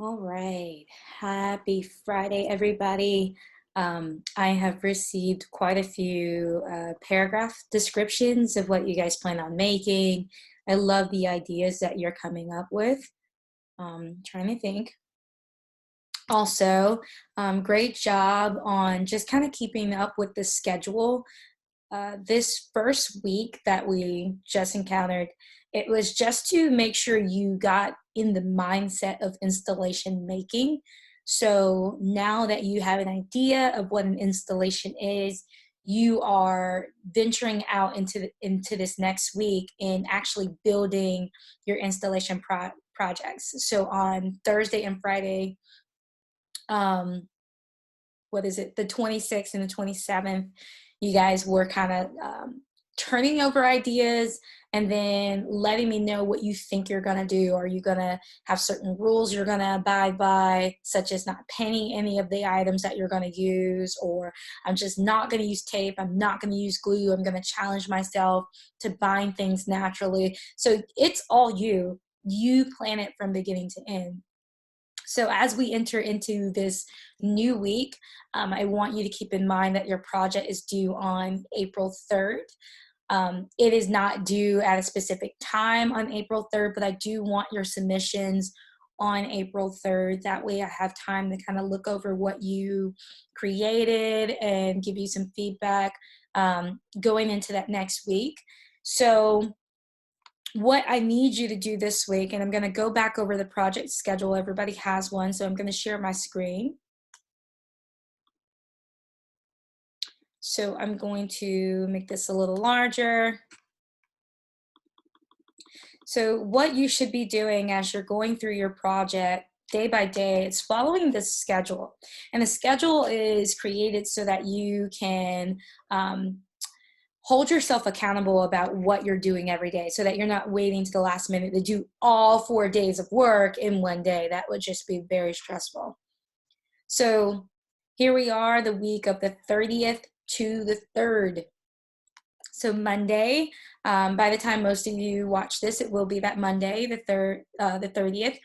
All right. Happy Friday, everybody. I have received quite a few paragraph descriptions of what you guys plan on making. I love the ideas that you're coming up with. Trying to think. Also, great job on just kind of keeping up with the schedule. This first week that we just encountered, it was just to make sure you got in the mindset of installation making. So now that you have an idea of what an installation is, you are venturing out into this next week and actually building your installation projects. So on Thursday and Friday, um, what is it, the 26th and the 27th, you guys were kind of turning over ideas and then letting me know what you think you're going to do. Are you going to have certain rules you're going to abide by, such as not painting any of the items that you're going to use, or I'm just not going to use tape, I'm not going to use glue, I'm going to challenge myself to bind things naturally. So it's all you plan it from beginning to end. So as we enter into this new week, I want you to keep in mind that your project is due on April 3rd. It is not due at a specific time on April 3rd, but I do want your submissions on April 3rd. That way I have time to kind of look over what you created and give you some feedback going into that next week. So what I need you to do this week, and I'm going to go back over the project schedule. Everybody has one, so I'm going to share my screen. So I'm going to make this a little larger. So what you should be doing as you're going through your project day by day, it's following this schedule. And the schedule is created so that you can hold yourself accountable about what you're doing every day, so that you're not waiting to the last minute to do all 4 days of work in one day. That would just be very stressful. So here we are, the week of the 30th to the 3rd. So Monday, by the time most of you watch this, it will be that Monday, the 30th.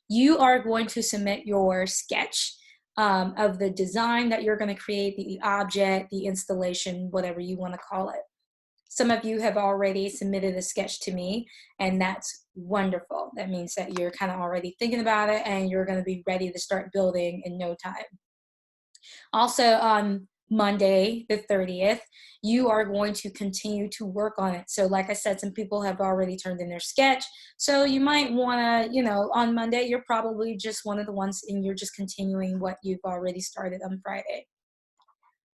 You are going to submit your sketch of the design that you're going to create, the object, the installation, whatever you want to call it. Some of you have already submitted a sketch to me, and that's wonderful. That means that you're kind of already thinking about it and you're going to be ready to start building in no time. Also on Monday, the 30th, you are going to continue to work on it. So like I said, some people have already turned in their sketch. So you might want to, on Monday, you're probably just one of the ones and you're just continuing what you've already started on Friday.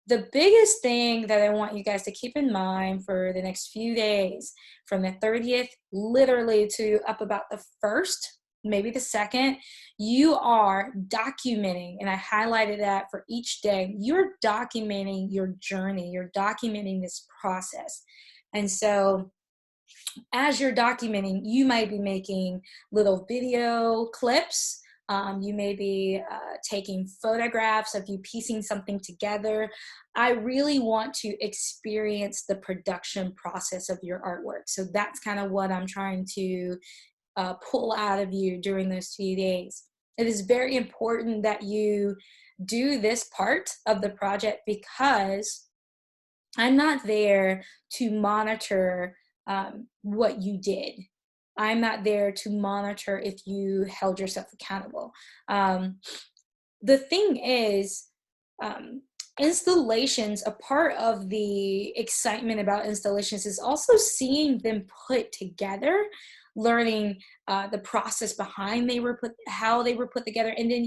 The biggest thing that I want you guys to keep in mind for the next few days, from the 30th literally to up about the 1st, maybe the 2nd, you are documenting, and I highlighted that for each day, you're documenting your journey, you're documenting this process. And so as you're documenting, you might be making little video clips. You may be taking photographs of you piecing something together. I really want to experience the production process of your artwork. So that's kind of what I'm trying to pull out of you during those few days. It is very important that you do this part of the project, because I'm not there to monitor what you did. I'm not there to monitor if you held yourself accountable. Um, the thing is, um, installations, a part of the excitement about installations is also seeing them put together, learning the process behind how they were put together, and then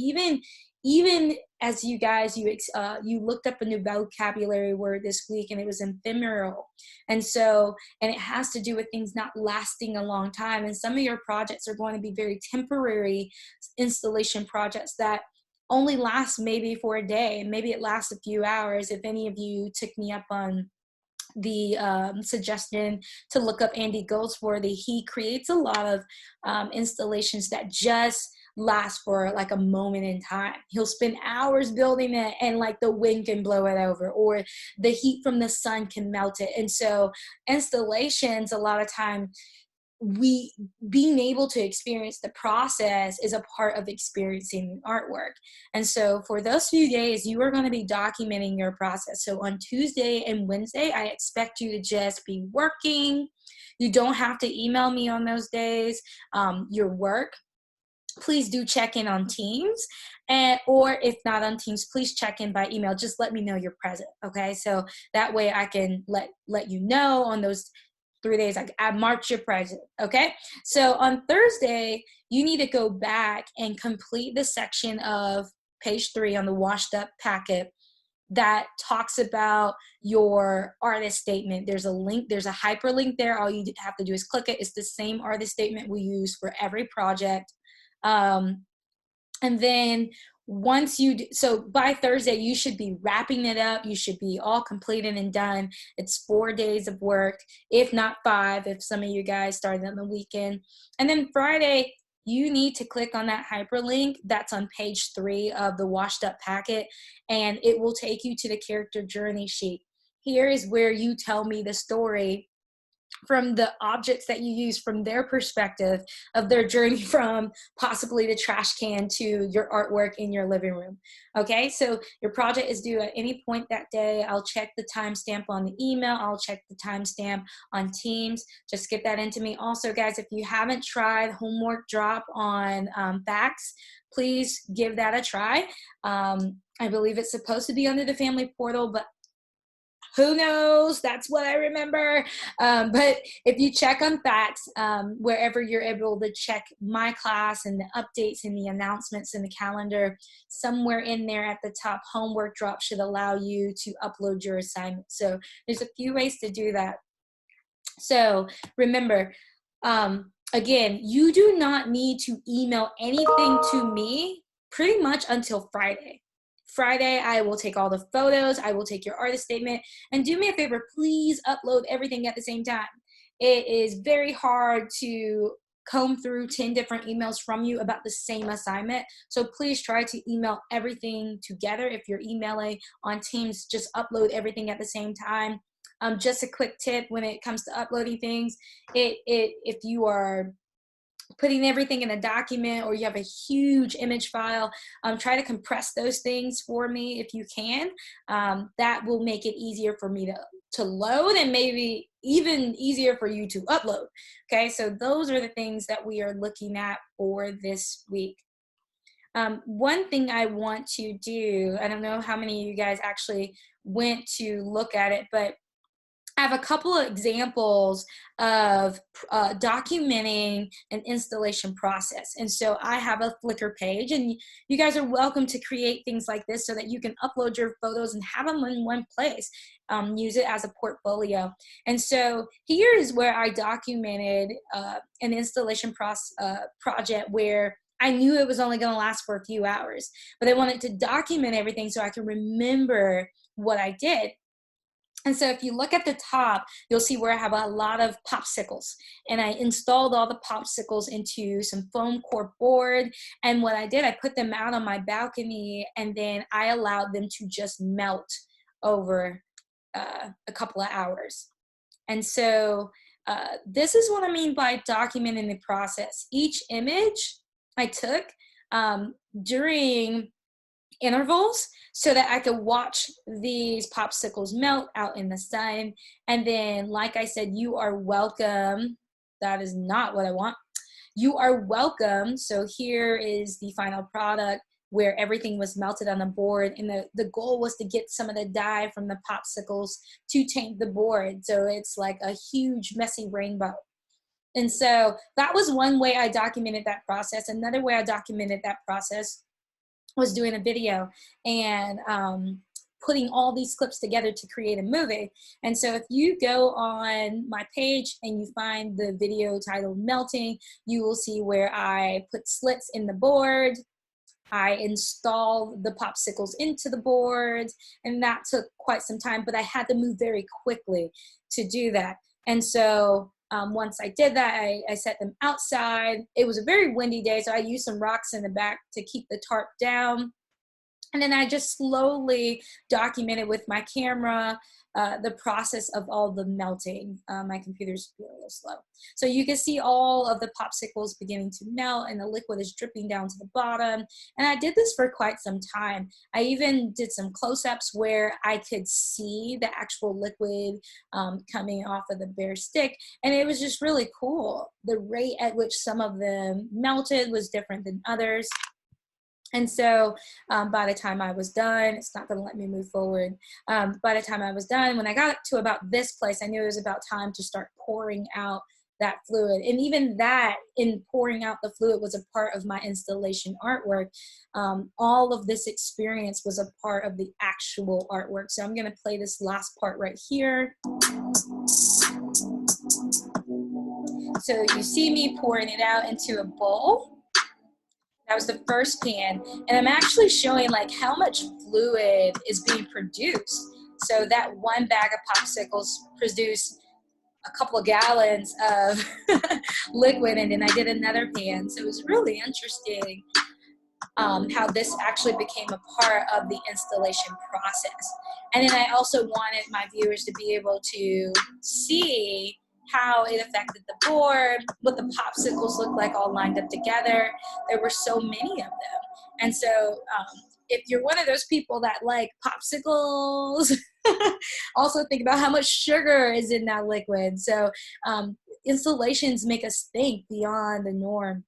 even as you guys you looked up a new vocabulary word this week, and it was ephemeral. And so, and it has to do with things not lasting a long time, and some of your projects are going to be very temporary installation projects that only last maybe for a day, and maybe it lasts a few hours. If any of you took me up on the suggestion to look up Andy Goldsworthy, he creates a lot of installations that just last for like a moment in time. He'll spend hours building it, and like the wind can blow it over, or the heat from the sun can melt it. And so installations, a lot of time, we being able to experience the process is a part of experiencing artwork. And so for those few days, you are going to be documenting your process. So on Tuesday and Wednesday, I expect you to just be working. You don't have to email me on those days. Your work, please do check in on Teams, and or if not on Teams, please check in by email. Just let me know you're present. Okay, so that way I can let you know on those 3 days I marked your present. Okay, so on Thursday you need to go back and complete the section of page 3 on the washed up packet that talks about your artist statement. There's a link, there's a hyperlink there. All you have to do is click it. It's the same artist statement we use for every project. um, and then once you so by Thursday you should be wrapping it up. You should be all completed and done. It's 4 days of work, if not 5 if some of you guys started on the weekend. And then Friday you need to click on that hyperlink that's on page 3 of the washed up packet, and it will take you to the character journey sheet. Here is where you tell me the story from the objects that you use, from their perspective of their journey from possibly the trash can to your artwork in your living room. Okay, so your project is due at any point that day. I'll check the timestamp on the email. I'll check the timestamp on Teams. Just get that into me. Also, guys, if you haven't tried Homework Drop on Facts, please give that a try. I believe it's supposed to be under the family portal, but who knows? That's what I remember. But if you check on Facts, wherever you're able to check my class and the updates and the announcements in the calendar, somewhere in there at the top, Homework Drop should allow you to upload your assignment. So there's a few ways to do that. So remember, again, you do not need to email anything to me pretty much until Friday. Friday, I will take all the photos, I will take your artist statement, and do me a favor, please upload everything at the same time. It is very hard to comb through 10 different emails from you about the same assignment. So please try to email everything together. If you're emailing on Teams, just upload everything at the same time. Just a quick tip when it comes to uploading things, if you are putting everything in a document or you have a huge image file, try to compress those things for me if you can. That will make it easier for me to load, and maybe even easier for you to upload. Okay, so those are the things that we are looking at for this week. One thing I want to do, I don't know how many of you guys actually went to look at it, but I have a couple of examples of documenting an installation process. And so I have a Flickr page, and you guys are welcome to create things like this so that you can upload your photos and have them in one place. Use it as a portfolio. And so here is where I documented an installation project where I knew it was only going to last for a few hours, but I wanted to document everything so I can remember what I did. And so if you look at the top, you'll see where I have a lot of popsicles, and I installed all the popsicles into some foam core board. And what I did, I put them out on my balcony, and then I allowed them to just melt over a couple of hours. And so this is what I mean by documenting the process. Each image I took during intervals so that I could watch these popsicles melt out in the sun. And then, like I said, you are welcome. That is not what I want. You are welcome. So here is the final product where everything was melted on the board. And the goal was to get some of the dye from the popsicles to taint the board. So it's like a huge messy rainbow. And so that was one way I documented that process. Another way I documented that process was doing a video and putting all these clips together to create a movie. And so if you go on my page and you find the video titled Melting, you will see where I put slits in the board. I installed the popsicles into the board, and that took quite some time, but I had to move very quickly to do that. And so once I did that, I set them outside. It was a very windy day, so I used some rocks in the back to keep the tarp down. And then I just slowly documented with my camera the process of all the melting. My computer's a little slow. So you can see all of the popsicles beginning to melt and the liquid is dripping down to the bottom. And I did this for quite some time. I even did some close-ups where I could see the actual liquid coming off of the bare stick. And it was just really cool. The rate at which some of them melted was different than others. And so by the time I was done, it's not going to let me move forward. By the time I was done, when I got to about this place, I knew it was about time to start pouring out that fluid. And even that, in pouring out the fluid, was a part of my installation artwork. All of this experience was a part of the actual artwork. So I'm going to play this last part right here. So you see me pouring it out into a bowl. That was the first pan. And I'm actually showing like how much fluid is being produced. So that one bag of popsicles produced a couple of gallons of liquid, and then I did another pan. So it was really interesting how this actually became a part of the installation process. And then I also wanted my viewers to be able to see how it affected the board, what the popsicles looked like all lined up together. There were so many of them. And so if you're one of those people that like popsicles, also think about how much sugar is in that liquid. So installations make us think beyond the norm.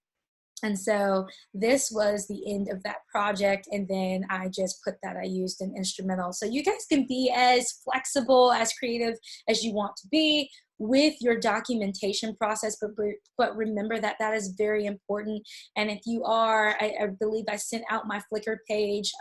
And so this was the end of that project. And then I just put that I used an instrumental. So you guys can be as flexible, as creative as you want to be with your documentation process, but remember that that is very important. And if you are, I believe I sent out my Flickr page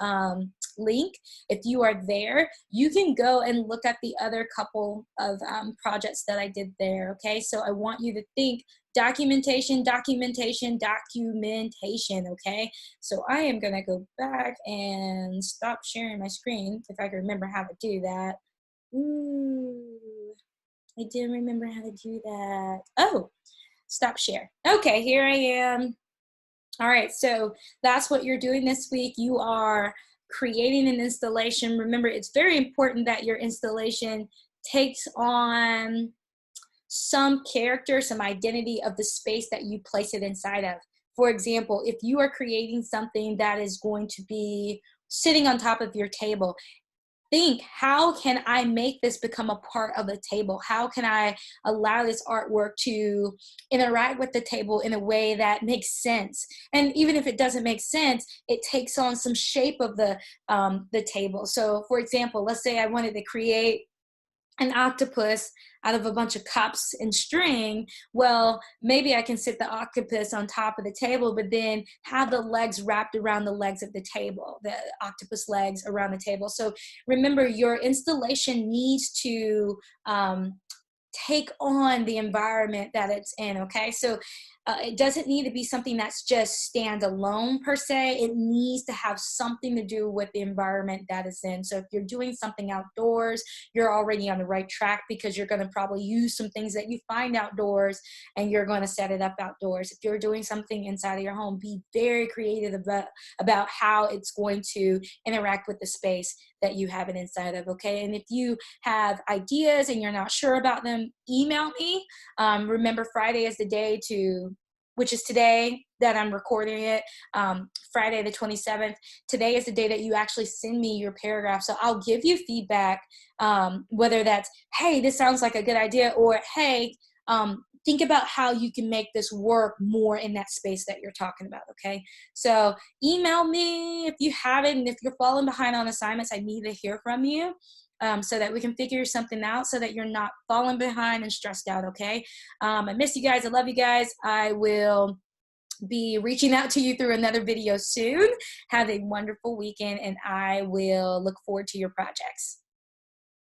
link. If you are there, you can go and look at the other couple of projects that I did there, okay? So I want you to think documentation, documentation, documentation, okay? So I am gonna go back and stop sharing my screen if I can remember how to do that. Ooh, I didn't remember how to do that. Oh, stop share. Okay, here I am. All right, so that's what you're doing this week. You are creating an installation. Remember, it's very important that your installation takes on some character, some identity of the space that you place it inside of. For example, if you are creating something that is going to be sitting on top of your table, think, how can I make this become a part of the table? How can I allow this artwork to interact with the table in a way that makes sense? And even if it doesn't make sense, it takes on some shape of the table. So for example, let's say I wanted to create an octopus out of a bunch of cups and string. Well, maybe I can sit the octopus on top of the table, but then have the legs wrapped around the legs of the table, the octopus legs around the table. So remember, your installation needs to take on the environment that it's in, okay? So it doesn't need to be something that's just standalone per se. It needs to have something to do with the environment that it's in. So if you're doing something outdoors, you're already on the right track because you're going to probably use some things that you find outdoors and you're going to set it up outdoors. If you're doing something inside of your home, be very creative about how it's going to interact with the space that you have it inside of, okay? And if you have ideas and you're not sure about them, email me. Remember, Friday is the day which is today that I'm recording it, Friday the 27th. Today is the day that you actually send me your paragraph. So I'll give you feedback, whether that's, hey, this sounds like a good idea, or hey, think about how you can make this work more in that space that you're talking about, okay? So email me if you haven't, and if you're falling behind on assignments, I need to hear from you so that we can figure something out so that you're not falling behind and stressed out, okay? I miss you guys. I love you guys. I will be reaching out to you through another video soon. Have a wonderful weekend, and I will look forward to your projects.